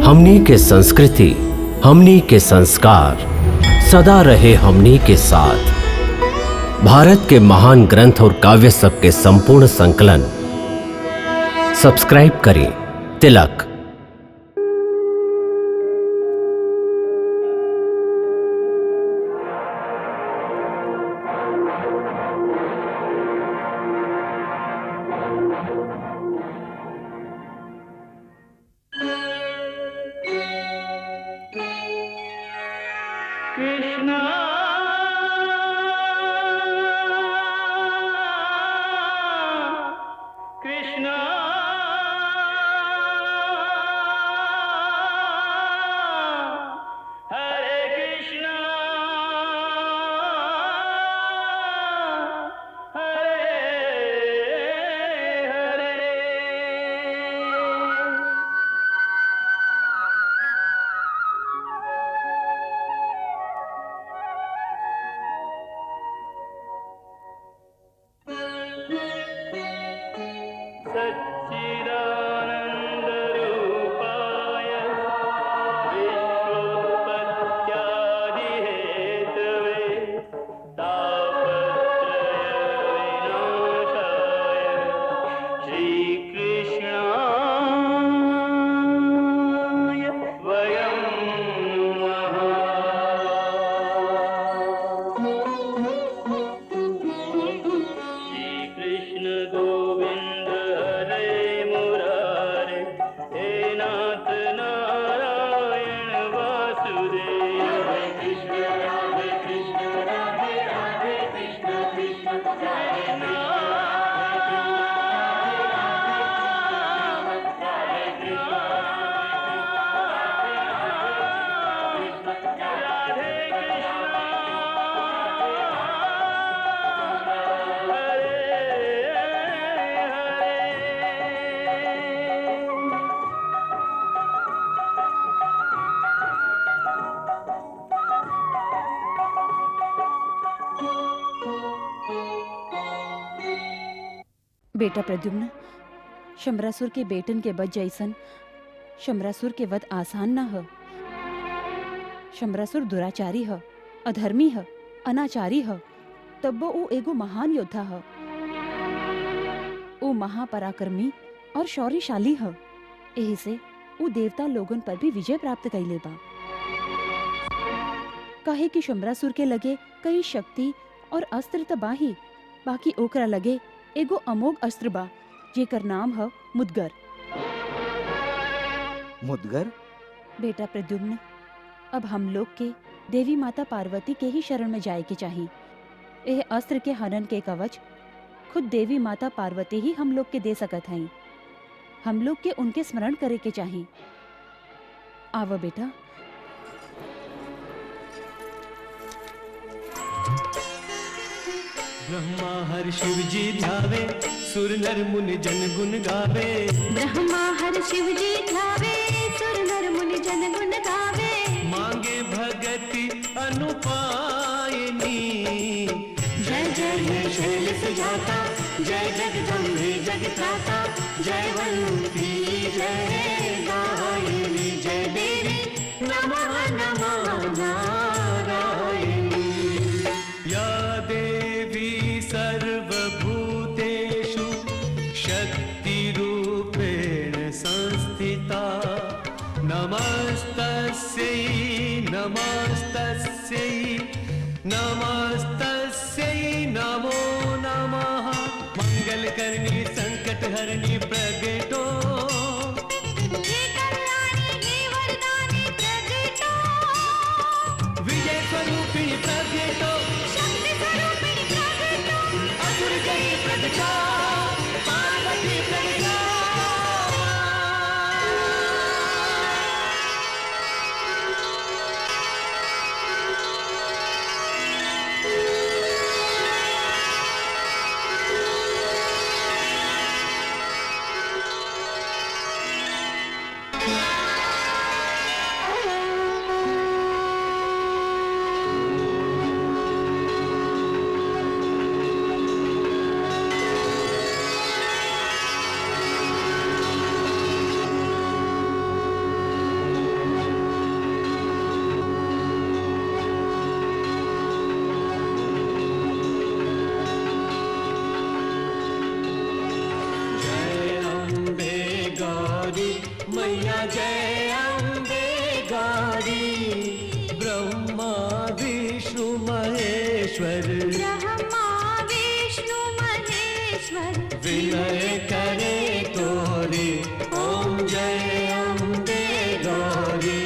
हमनी के संस्कृति, हमनी के संस्कार सदा रहे हमनी के साथ। भारत के महान ग्रंथ और काव्य सब के संपूर्ण संकलन सब्सक्राइब करें तिलक। कृष्णा कृष्णा हरे कृष्णा हरे हरे। सच्चिदानन्दरूपाय विश्वोत्पत्त्यादिहेतवे तापत्रयविनाशाय श्रीकृष्णाय वयं श्रीकृष्ण गोविंद हरे मुरारे, हे नाथ नारायण वासुदेव। हरे कृष्ण राधे राधे कृष्ण कृष्ण हरे बेटा प्रद्युम्न, शम्रासुर के बेटन के वध जैसन शम्रासुर के वध आसान न ह। शम्रासुर दुराचारी ह, अधर्मी ह, अनाचारी ह, तब्बो ऊ एगो महान योद्धा ह। ऊ महापराक्रमी और शौर्यशाली ह। एही से ऊ देवता लोगन पर भी विजय प्राप्त कइले बा। काहे कि शम्रासुर के लगे कई शक्ति और अस्त्र त बाही, बाकी ओकरा लगे एगो अमोघ अस्त्र बा जेकर नाम ह मुदगर। मुदगर? बेटा प्रद्युम्न, अब हम लोग के देवी माता पार्वती के ही शरण में जाए के चाहिए। यह अस्त्र के हनन के कवच खुद देवी माता पार्वती ही हम लोग के दे सकत हई। हम लोग के उनके स्मरण करे के चाहिए। आव बेटा। ब्रह्मा हर शिव जी ध्यावे, सुर नर मुनि जन गुण गावे। ब्रह्मा हर शिव जी ध्यावे, सुर नर मुनि जन गुण गावे। मांगे भगति अनुपायनी, जय जय हे शैल सुजाता, जय जगदम्बे जगत्राता, जय वल्लभी जय गायत्री, जय देवी नमः नमः नारायणी। या देवी सर्वभूतेषु शक्तिरूपेण संस्थिता, नमस्तस्यै नमस्तस्यै नमस्तस्यै नमो नमः। मंगलकरणी संकटहरणी प्रगटो, हे कल्याणी हे वरदानी प्रगटो, विजय स्वरूपिणी प्रगटो, शक्ति स्वरूपिणी प्रगटो, असुर जय प्रगटा, पार्वती प्रगटा। गौरी मैया जय अम्बे गौरी। ब्रह्मा विष्णु महेश्वर ब्रह्मा विष्णु महेश्वर विनय करे तोरे। ओम जय अम्बे गौरी।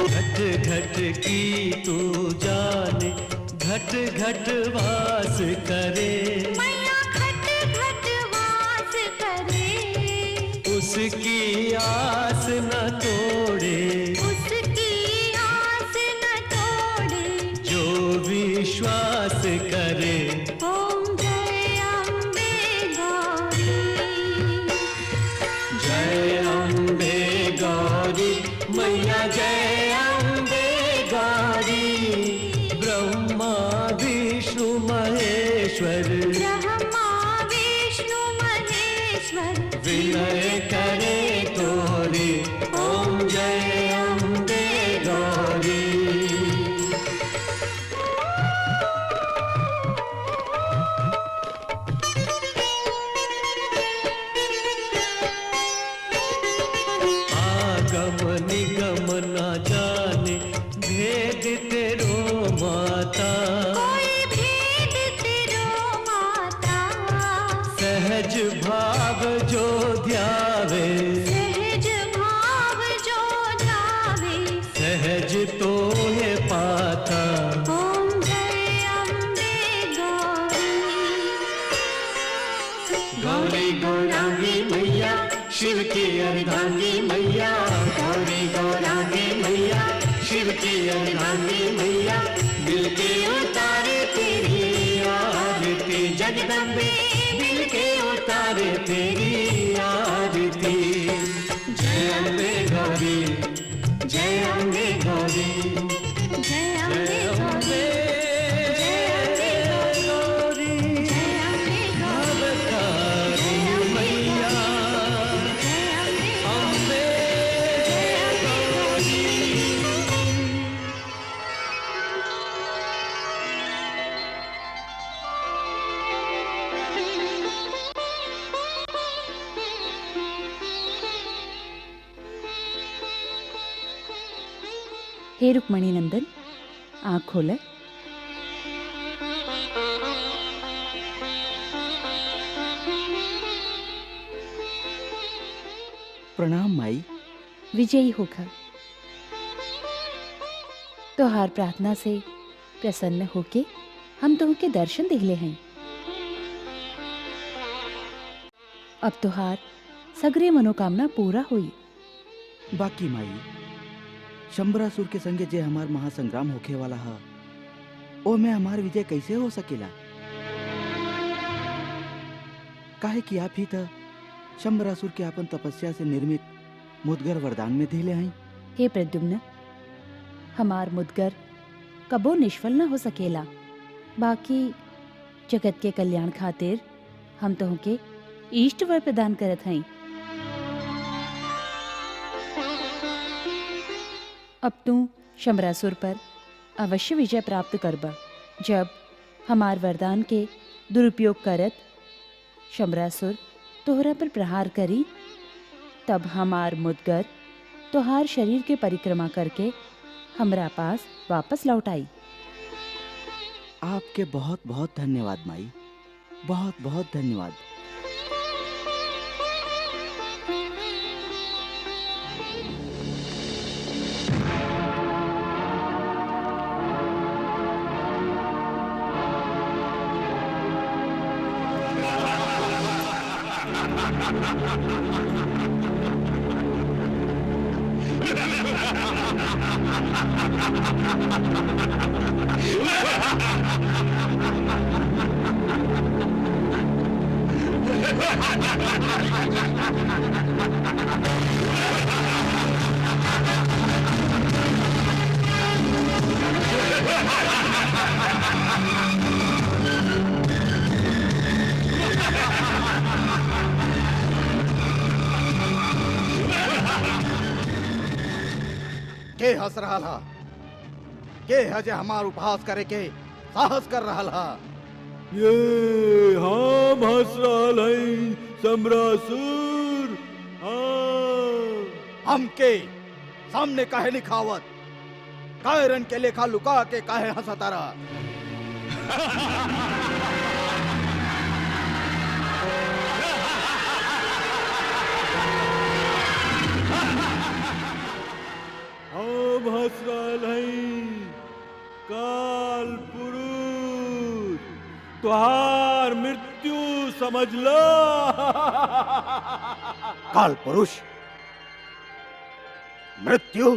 घट घट की तू जाने घट घट वास करे। मैया घट घट वास करे। उसकी आस न तोड़े उसकी आस न तोड़े। जो विश्वास करे। ओम जय अम्बे गौरी। जय अम्बे गौरी मैया जय अम्बे गौरी। ब्रह्मा विष्णु महेश्वर ब्रह्मा विष्णु महेश्वर विनय करे तोरे। ओम जय अम्बे गौरी। आगम निगम न जाने भेद तेरो माता। कोई भेद तेरो माता। सहज भाव जो ध्यावे सहज भाव जो ध्यावे। सहज तो है पाता। ओम जय अम्बे गौरी। गौरी गौरांगी मैया शिव की अर्धांगी मैया। गौरी गौरांगी मैया शिव की अर्धांगी मैया। दिल के उतारे तेरी आरती जगदम्बे। दिल के उतारे तेरी आरती। जय अम्बे गौरी जय अम्बे गौरी। जय अम्बे गौरी। गौरी जय अम्बे गौरी। अवतारी मैया जय अम्बे अम्बे गौरी। हे रुक्मणी नंदन, आँख खोल। प्रणाम माई। विजयी होकर तोहार प्रार्थना से प्रसन्न होके हम तुमके दर्शन दिले हैं। अब तोहार सगरे मनोकामना पूरा हुई। बाकी माई शंबरासुर के संगे जे हमार महासंग्राम होखे वाला है ओ में हमार विजय कैसे हो सकेला? काहे कि आप ही था शंबरासुर के अपन तपस्या से निर्मित मुदगर वरदान में दिले हैं। हे प्रद्युम्न, हमार मुदगर कबो निष्फल न हो सकेला। बाकी जगत के कल्याण खातिर हम तुमके इष्ट वर प्रदान करत हई। अब तू शंबरासुर पर अवश्य विजय प्राप्त करबा। जब हमार वरदान के दुरुपयोग करत शंबरासुर तोहरा पर प्रहार करी, तब हमार मुदगर तोहार शरीर के परिक्रमा करके हमरा पास वापस लौट आई। आपके बहुत बहुत धन्यवाद माई, बहुत बहुत धन्यवाद। के हंस रहा था? के हजे हमार उपहास करे के साहस कर रहा हा। ये हम हंस रहल हई सम्रासुर। हाँ। हम के सामने काहे निखावत, कायरन के लेखा लुका के काहे हंसतारा। हम हंस रहल हई काल पुरुष, तुहार मृत्यु समझ लो। काल पुरुष मृत्यु?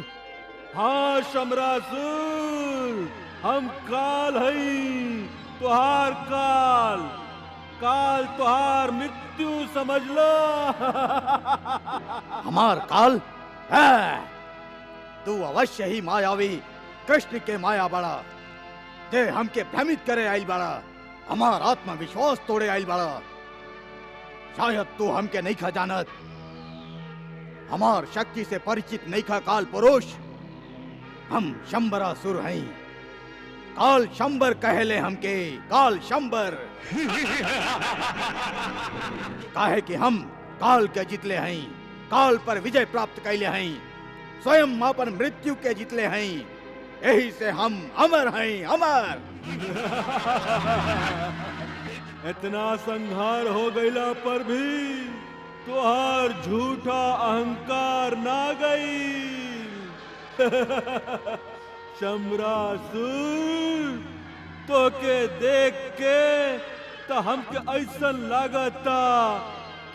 हाँ सम्रासुर, हम काल हई, तुहार काल, काल तुहार मृत्यु समझ लो। हमार काल है। तू अवश्य ही मायावी कृष्ण के माया बड़ा, जे हमके भ्रमित करे आइल बड़ा, हमार आत्मविश्वास तोड़े आइल बड़ा। शायद तू हमके नहीं खा जानत, हमार शक्ति से परिचित नहीं खा काल पुरुष। हम शंबरासुर हैं, काल शंबर कहले हमके, काल शंबर। काहे कि हम काल के जितले हैं, काल पर विजय प्राप्त कैले हैं, स्वयं अपन मृत्यु के जितले हैं, यही से हम अमर हैं, अमर। इतना संहार हो गईला पर भी तुहार झूठा अहंकार ना गई। सम्रासुर, तो के देख के तो हमके ऐसा लागता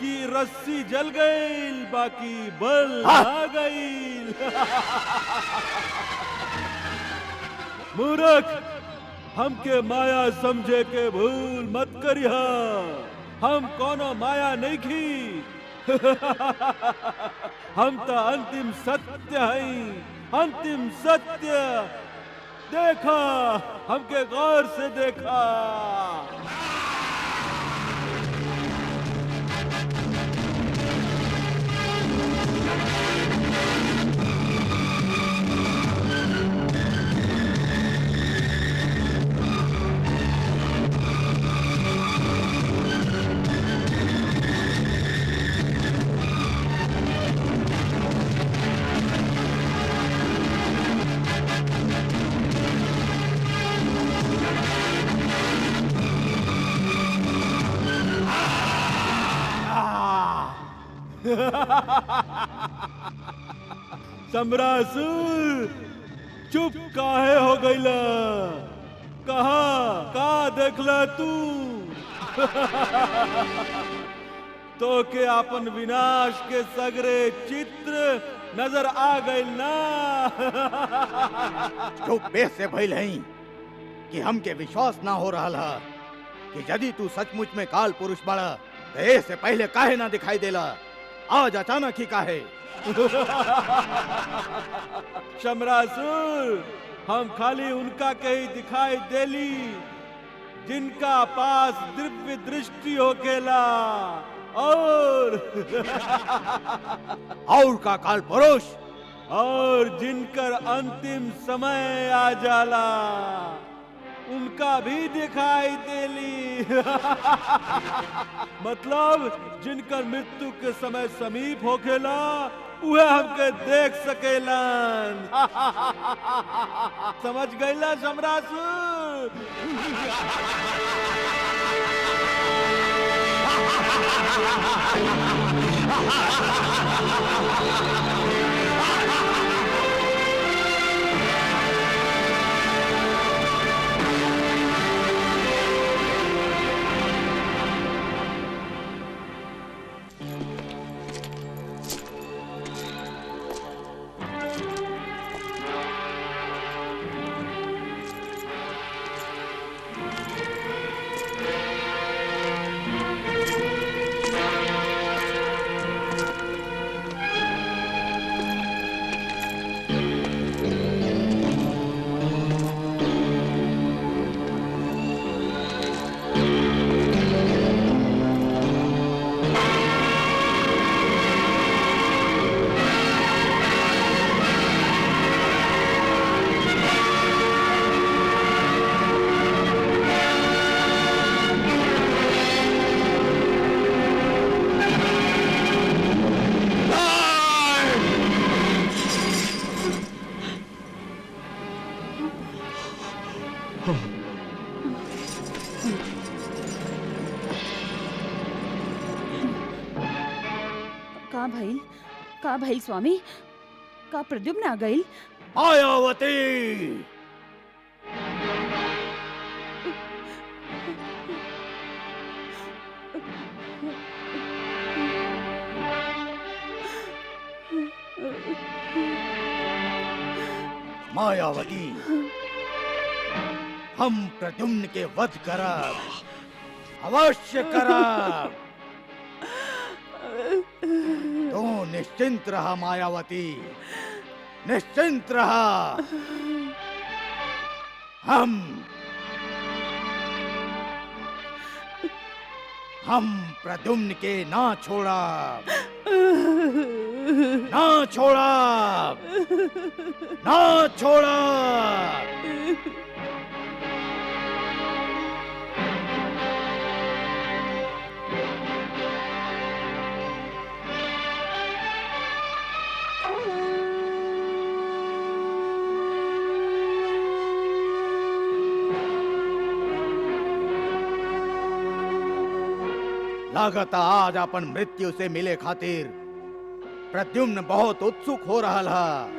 कि रस्सी जल गई, बाकी बल आ गई। मूर्ख, हमके माया समझे के भूल मत करिया। हम कोनो माया नहीं खी। हम तो अंतिम सत्य हैं, अंतिम सत्य। देखा, हमके गौर से देखा। सम्रासुर, चुप काहे हो गईला? कहा का देखला तू? तो के अपन विनाश के सगरे चित्र नजर आ गईल ना? जो बेस से भइल हैं कि हमके विश्वास ना हो रहा है कि यदि तू सचमुच में काल पुरुष बड़ा तो ऐसे पहले काहे ना दिखाई देला, आज अचानक ही काहे? सम्रासुर, हम खाली उनका के ही दिखाई देली जिनका पास दिव्य दृष्टि होकेला, और का काल पुरुष, और जिनकर अंतिम समय आ जाला उनका भी दिखाई देली। मतलब जिनकर मृत्यु के समय समीप होखेला उहे हमके देख सकेलन। समझ गईला सम्रासुर? का भइल स्वामी? का प्रद्युम्न आ गइल? मायावती! मायावती, हम प्रद्युम्न के वध करब, अवश्य करब। तू निश्चिंत रहा मायावती, निश्चिंत रहा। हम प्रद्युम्न के ना छोड़ा, ना छोड़ा, ना छोड़ा। लागत आज अपन मृत्यु से मिले खातिर प्रद्युम्न बहुत उत्सुक हो रहा है।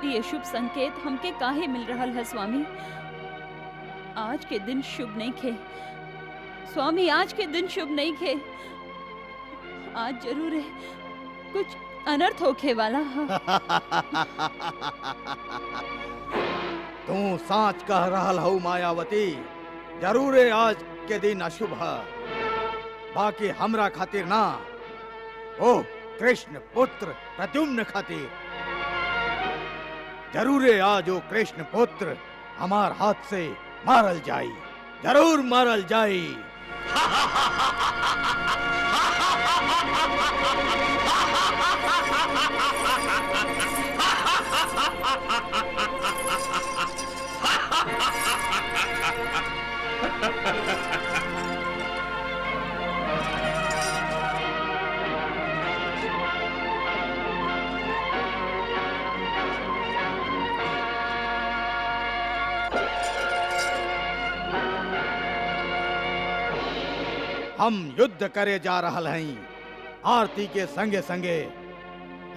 ये शुभ संकेत हमके काहे मिल रहल है स्वामी? आज के दिन शुभ नहीं खे स्वामी, आज के दिन शुभ नहीं खे। आज जरूर है कुछ अनर्थ होखे वाला है। तू साच कह रहल हो मायावती, जरूर है आज के दिन अशुभ है। बाकी हमरा खातिर ना, ओ कृष्ण पुत्र प्रद्युम्न खातिर जरूर है आज वो कृष्ण पुत्र हमार हाथ से मारल जाई, जरूर मारल जाई। हम युद्ध करे जा रहल हई। आरती के संगे संगे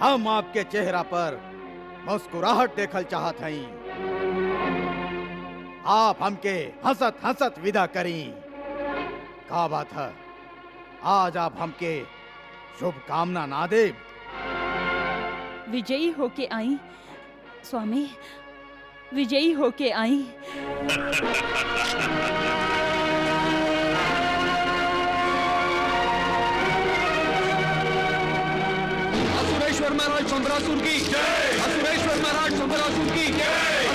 हम आपके चेहरा पर मुस्कुराहट देखल चाहत हई। आप हमके हंसत हंसत विदा करी। का बात है, आज आप हमके शुभकामना ना दे? विजयी होके आई स्वामी, विजयी होके आई। असुरेश्वर महाराज चंद्रासुर की जय। असुरेश्वर महाराज चंद्रासुर की जय।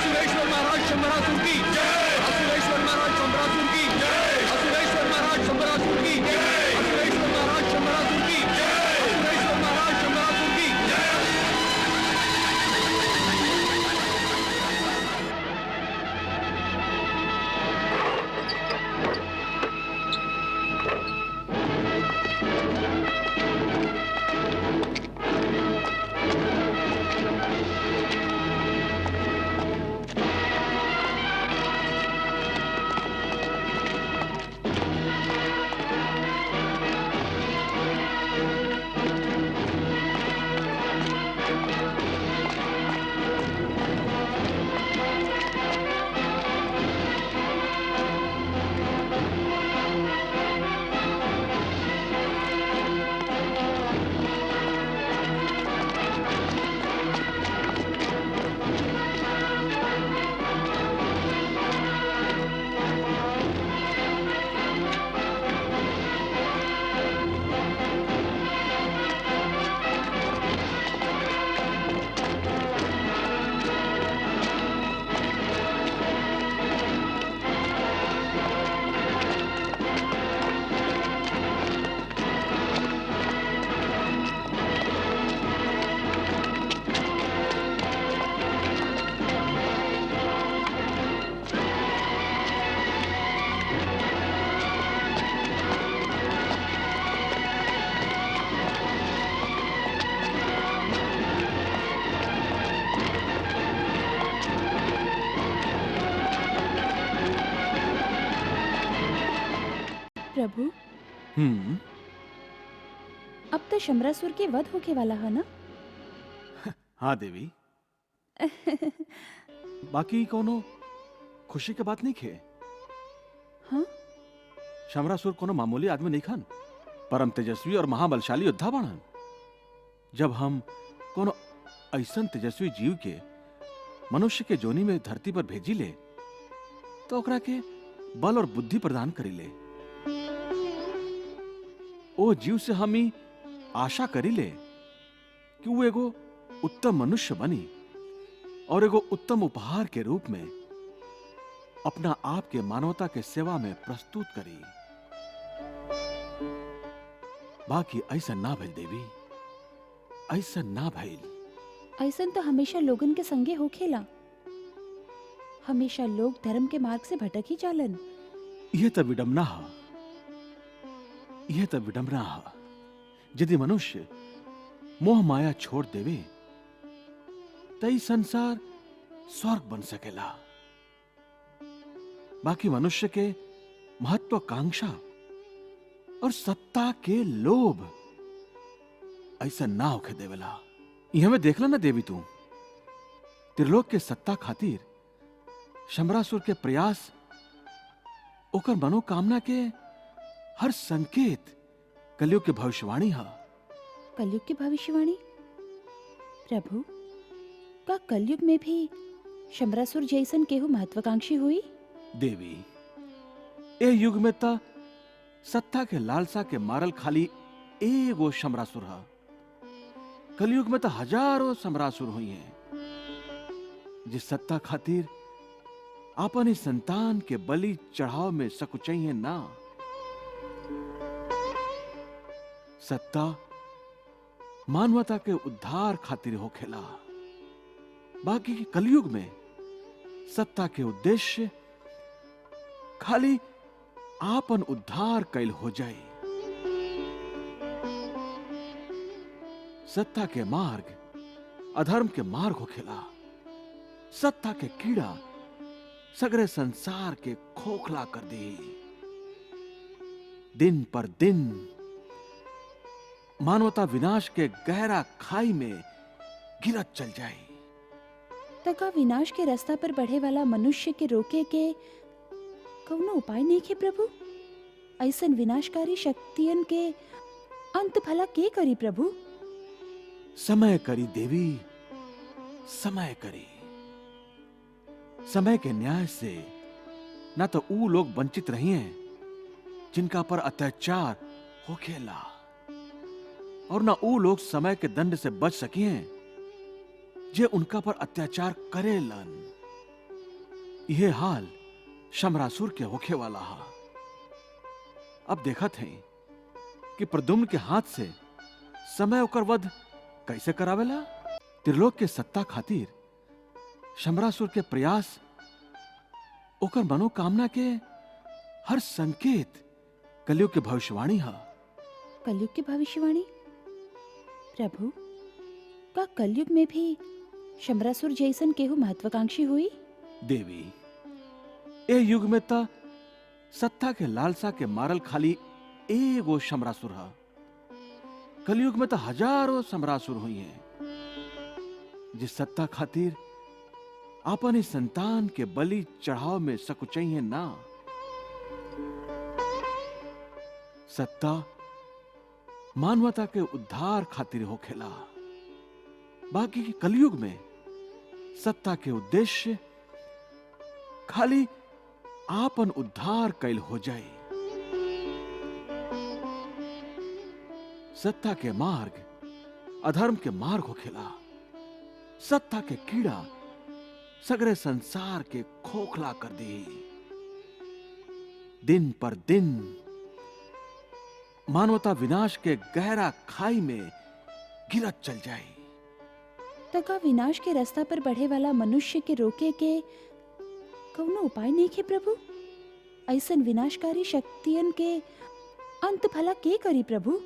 प्रभु, हम्म। अब तो शमरासुर के वध होके वाला है ना? हाँ देवी, बाकी कोनो खुशी के बात नहीं खे। हाँ? शमरासुर कोनो मामूली आदमी नहीं खन, परम तेजस्वी और महाबलशाली योद्धा बनन। जब हम कोनो ऐसन तेजस्वी जीव के मनुष्य के जोनी में धरती पर भेजी ले तो ओकरा के बल और बुद्धि प्रदान करी ले। ओ जीव से हम ही आशा करी ले कि वो एगो उत्तम मनुष्य बनी और एगो उत्तम उपहार के रूप में अपना आप के मानवता के सेवा में प्रस्तुत करी। बाकी ऐसा ना भइल देवी, ऐसा ना भइल। ऐसन तो हमेशा लोगन के संगे होखेला। हमेशा लोग धर्म के मार्ग से भटक ही जालन। यह तो विडंबना है, यह तो विडंबना है। यदि मनुष्य मोह माया छोड़ देवे तई संसार स्वर्ग बन सकेला। बाकी मनुष्य के महत्वाकांक्षा और सत्ता के लोभ ऐसा ना होके देवेला। यह हमें देखला ना देवी, तू त्रिलोक के सत्ता खातिर शमरासुर के प्रयास, ओकर मनोकामना के हर संकेत कलयुग के भविष्यवाणी है। कलयुग की भविष्यवाणी? प्रभु, का कलयुग में भी शमरासुर जैसन केहू महत्वाकांक्षी हुई? देवी, ए युग में त सत्ता के लालसा के मारल खाली एगो शमरासुर है। कलयुग में तो हजारों शमरासुर हुई हैं जिस सत्ता खातिर आपन ही संतान के बलि चढ़ाव में सकुचई ना। सत्ता मानवता के उद्धार खातिर होखेला। बाकी कलयुग में सत्ता के उद्देश्य खाली आपन उद्धार कैल हो जाए। सत्ता के मार्ग अधर्म के मार्ग होखेला। सत्ता के कीड़ा सगरे संसार के खोखला कर दी। दिन पर दिन मानवता विनाश के गहरा खाई में गिरत चल जाए। तो का विनाश के रास्ता पर बढ़े वाला मनुष्य के रोके के कौनो उपाय नहीं है प्रभु? ऐसन विनाशकारी शक्तियन के अंत भला के करी प्रभु? समय करी देवी, समय करी। समय के न्याय से ना तो ऊ लोग वंचित रही हैं जिनका पर अत्याचार होखेला, और ना ऊ लोग समय के दंड से बच सकी हैं जे उनका पर अत्याचार करेलन। यह हाल शमरासुर के होखे वाला है। अब देखत हैं कि प्रद्युम्न के हाथ से समय ओकर वध कैसे करावेला। त्रिलोक के सत्ता खातिर शमरासुर के प्रयास, ओकर मनोकामना के हर संकेत कलयुग के भविष्यवाणी है। कलयुग की भविष्यवाणी? प्रभु, का कलयुग में भी शमरासुर जैसन केहू महत्वाकांक्षी हुई? देवी, ए युग में त सत्ता के लालसा के मारल खाली एगो शमरासुर है। कलयुग में तो हजारों शमरासुर हुई हैं जिस सत्ता खातिर आपन ही संतान के बलि चढ़ाव में सकुचई ना। सत्ता मानवता के उद्धार खातिर होखेला। बाकी कलयुग में सत्ता के उद्देश्य खाली आपन उद्धार कैल हो जाए। सत्ता के मार्ग अधर्म के मार्ग होखेला। सत्ता के कीड़ा सगरे संसार के खोखला कर दी। दिन पर दिन मानवता विनाश के गहरा खाई में गिरत चल जाए। तो का विनाश के रास्ता पर बढ़े वाला मनुष्य के रोके के कौनो उपाय नहीं है प्रभु? ऐसन विनाशकारी शक्तियन के अंत भला के करी प्रभु?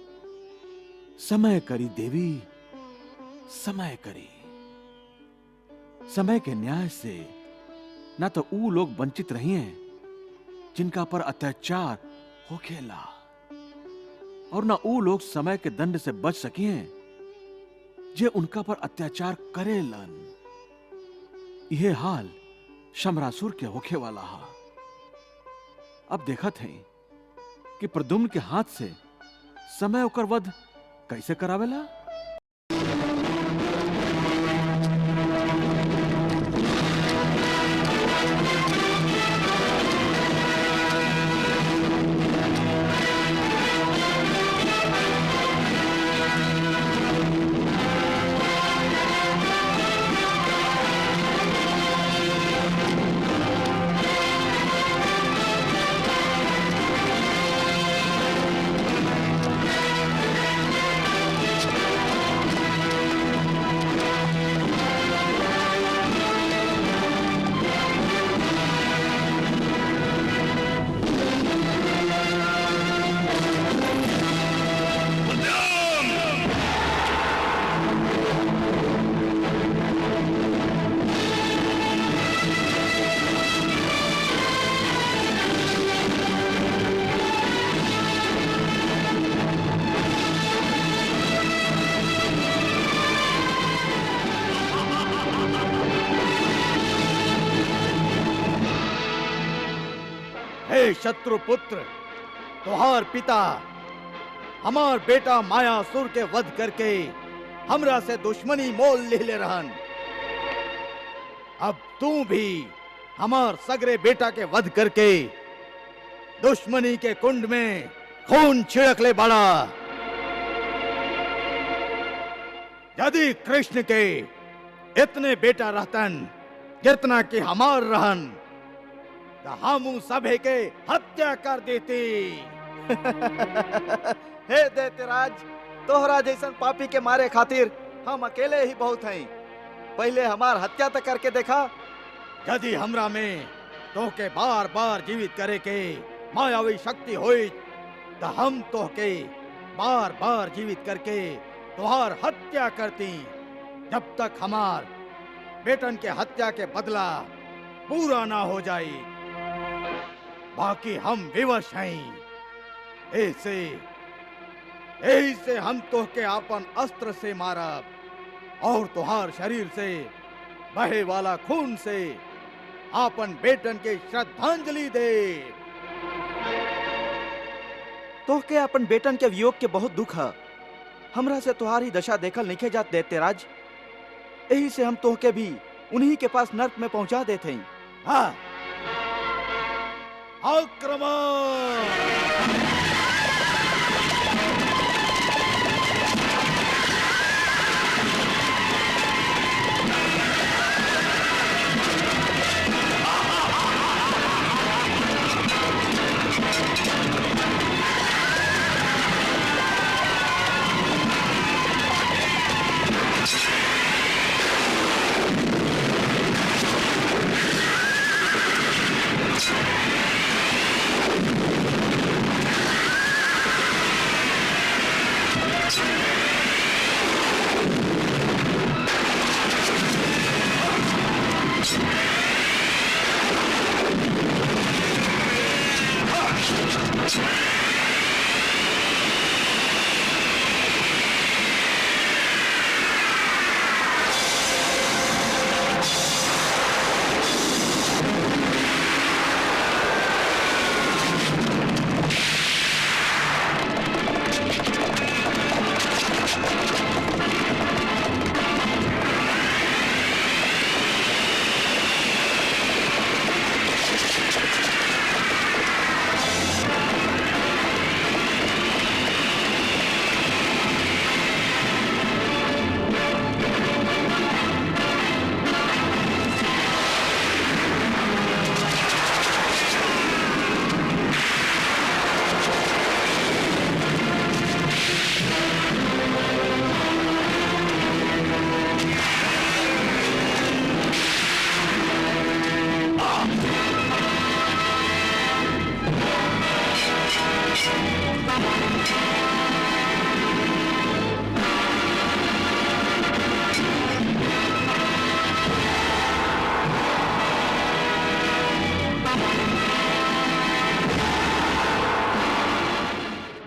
समय करी देवी, समय करी। समय के न्याय से ना तो ऊ लोग वंचित रही हैं जिनका पर अत्याचार होखेला और ना ऊ लोग समय के दंड से बच सकिए जे उनका पर अत्याचार करेलन। यह हाल शमरासुर के होखे वाला हा। अब देखत है कि प्रद्युम्न के हाथ से समय ओकर वध कैसे करावेला। हे शत्रुपुत्र, तुहार पिता हमार बेटा मायासुर के वध करके हमरा से दुश्मनी मोल ले रहन। अब तू भी हमार सगरे बेटा के वध करके दुश्मनी के कुंड में खून छिड़क ले बड़ा। यदि कृष्ण के इतने बेटा रहतन जितना कि हमार रहन तो हम सभे के हत्या कर देती। हे दैत्यराज, तोहरा जैसन पापी के मारे खातिर हम अकेले ही बहुत हैं। पहले हमार हत्या तक करके देखा। यदि हमरा में तो के बार बार जीवित करे के मायावी शक्ति होई तो हम तो के बार बार जीवित करके तुहार हत्या करती, जब तक हमार बेटन के हत्या के बदला पूरा ना हो जाए। बाकी हम विवश हैं। ऐसे हम तो के आपन अस्त्र से मारब और तुहार शरीर से बहे वाला खून से आपन बेटन के श्रद्धांजलि दे। तोहके अपन बेटन के वियोग के बहुत दुख है। हमरा से तुम्हारी दशा देखल नहीं जात दैत्यराज। यही से हम तोहके भी उन्हीं के पास नर्क में पहुंचा देते हैं। हाँ, आक्रमण!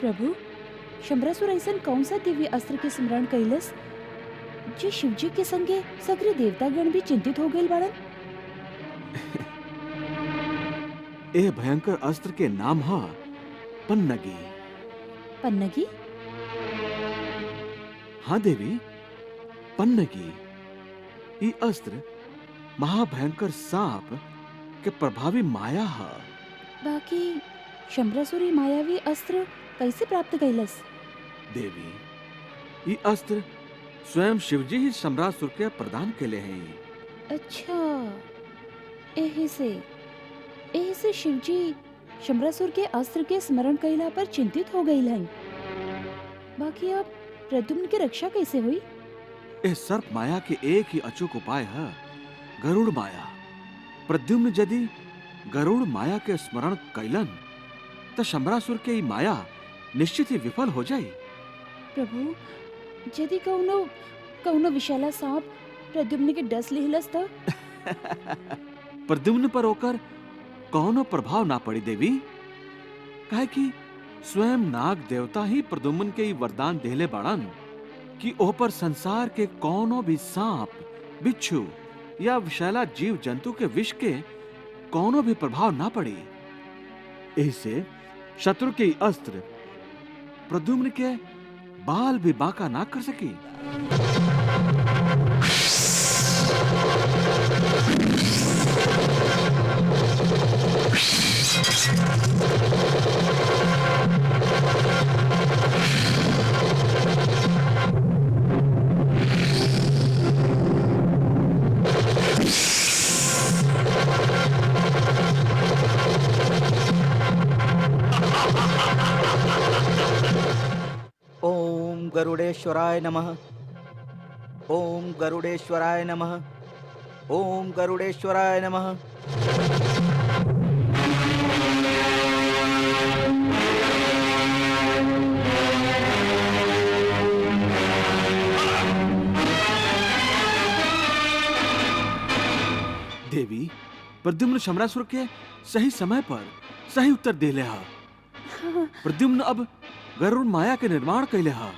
प्रभु, शंबरासुर ऐसन कौन सा दिव्य अस्त्र के स्मरण कैलस जे शिवजी के संगे सगरे देवतागण भी चिंतित हो गए बाड़न? ए भयंकर अस्त्र के नाम हा पन्नगी। पन्नगी? हाँ देवी, पन्नगी। ई अस्त्र महाभयंकर सांप के प्रभावी माया हा। बाकी शंबरासुरी मायावी अस्त्र कैसे प्राप्त कैलस? देवी, ई अस्त्र स्वयं शिवजी ही शंबरासुर के प्रदान के लिए हैं। अच्छा, एही से शिवजी शंबरासुर के अस्त्र के स्मरण कैला पर चिंतित हो गई हैं। बाकी अब प्रद्युम्न की रक्षा कैसे हुई? इस सर्प माया के एक ही अचूक उपाय है, गरुड़ माया। प्रद्युम्न यदि गरुड़ माया के स्मरण कैलन तो शंबरासुर के ई माया निश्चित ही विफल हो जाई। प्रभु, यदि कौनो विशाला सांप प्रद्युम्न के डस लिहलस त? प्रद्युम्न पर होकर कौनो प्रभाव ना पड़ी देवी, काहे कि स्वयं नाग देवता ही प्रद्युम्न के ई वरदान देले बाड़न कि ओह पर संसार के कौनो भी सांप, बिच्छू या विषैला जीव जंतु के विष के कौनो भी प्रभाव ना पड़ी। इससे शत्रु के अस्त्र प्रद्युम्न के बाल भी बांका ना कर सकी। ओम गरुड़ेश्वराय नमः। ओम गरुड़ेश्वराय नमः। ओम गरुड़ेश्वराय नमः। देवी, प्रद्युम्न शंबरासुर के सही समय पर सही उत्तर देले हा। प्रद्युम्न अब गरुड़ माया के निर्माण कैले हा।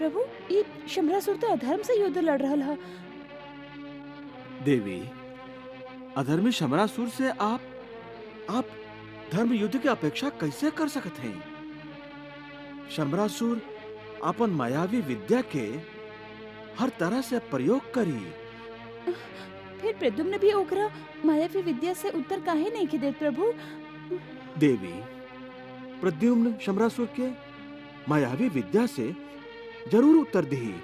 प्रभु, ये शमरासुर तो अधर्म से युद्ध लड़ रहा है। देवी, अधर्मी शमरासुर से आप धर्म युद्ध की अपेक्षा कैसे कर सकते हैं? शमरासुर अपन मायावी विद्या के हर तरह से प्रयोग करी। फिर प्रद्युम्न भी ओकरा मायावी विद्या से उत्तर काहे नहीं के देत प्रभु? देवी, प्रद्युम्न शमरासुर के मायावी विद्या से जरूर उत्तर दी।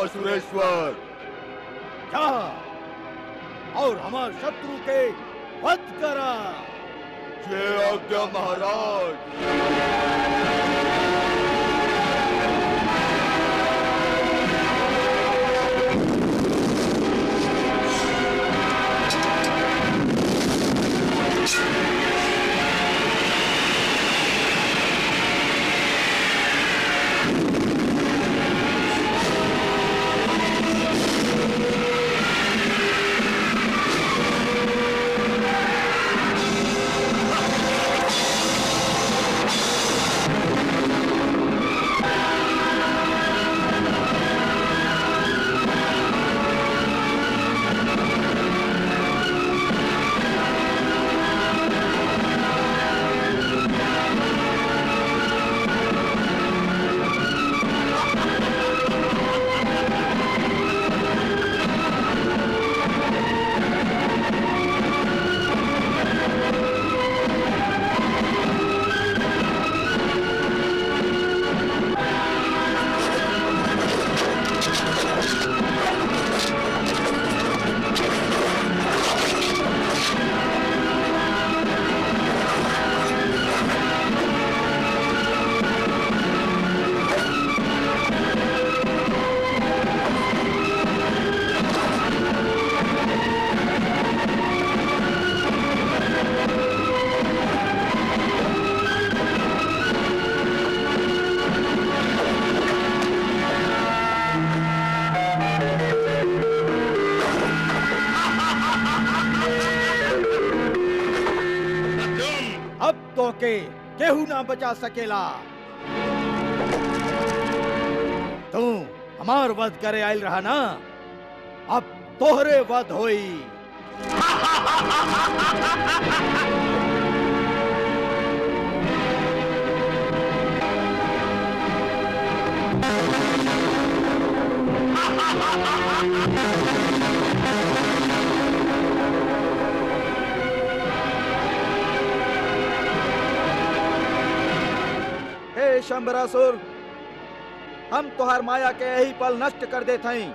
असुरेश्वर, जा और हमारे शत्रु के वध करा। जय आज्ञा महाराज। के केहू ना बचा सकेला। तू हमार वध करे आयल रहा ना, अब तोहरे वध होई। हे शंबरासुर, हम तोहार माया के यही पल नष्ट कर देत हई।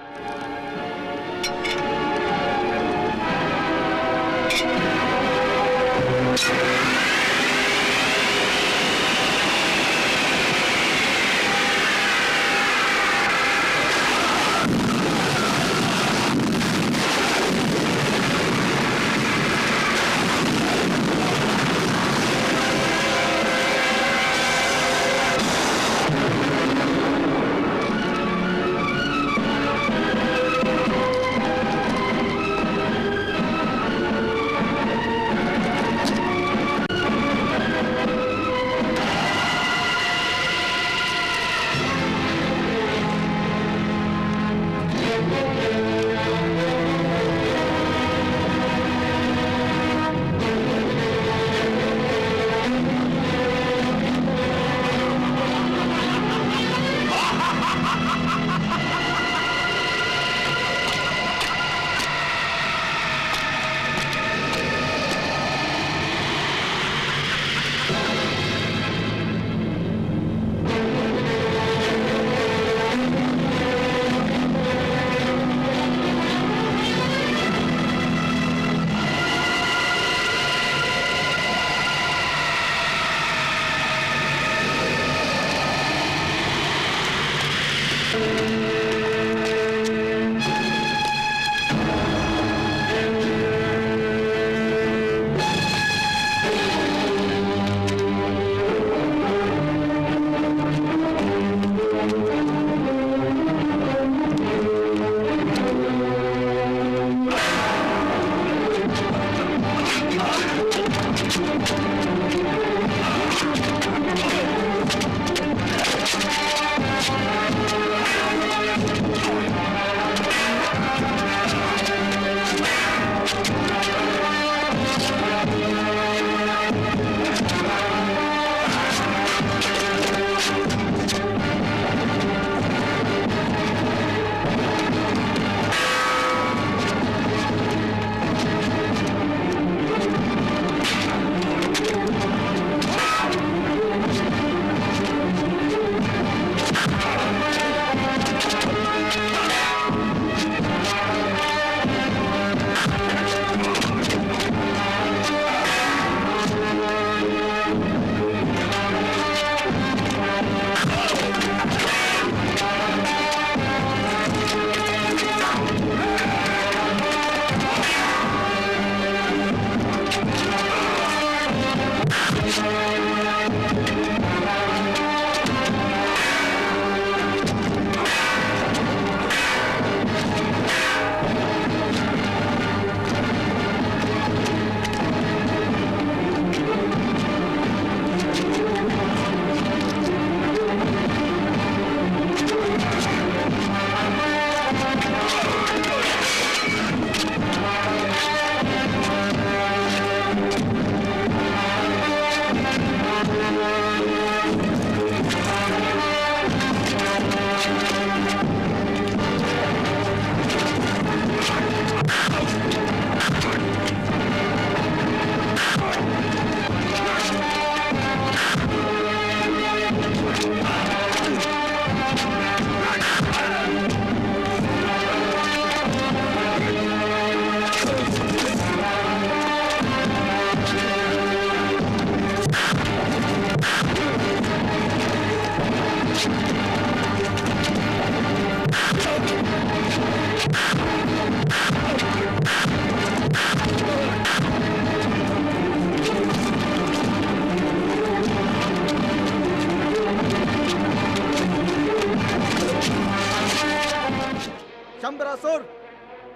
असुर,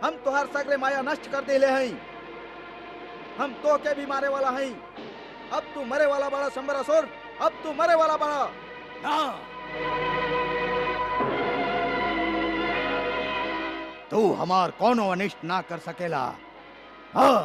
हम तोहार सगरे माया नष्ट कर देले हैं। हम तो के भी मारे वाला हैं। अब तू मरे वाला बड़ा शंबर असुर, अब तू मरे वाला बड़ा। ना, तू हमार कोनो अनिष्ट ना कर सकेला। हाँ।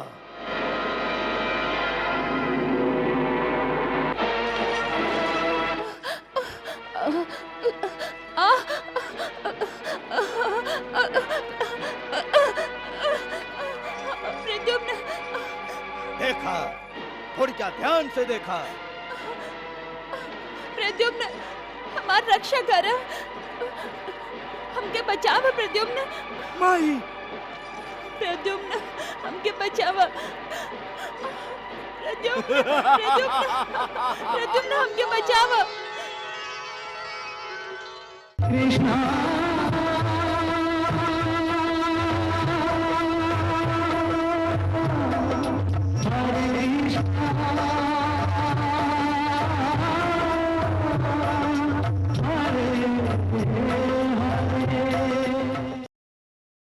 प्रद्युम्न, देखा, थोड़ी क्या ध्यान से देखा। प्रद्युम्न, हमार रक्षा कर, हमके बचाव प्रद्युम्न। माई, प्रद्युम्न, हमके बचाव। प्रद्युम्न, प्रद्युम्न, प्रद्युम्न, हमके बचाव। कृष्णा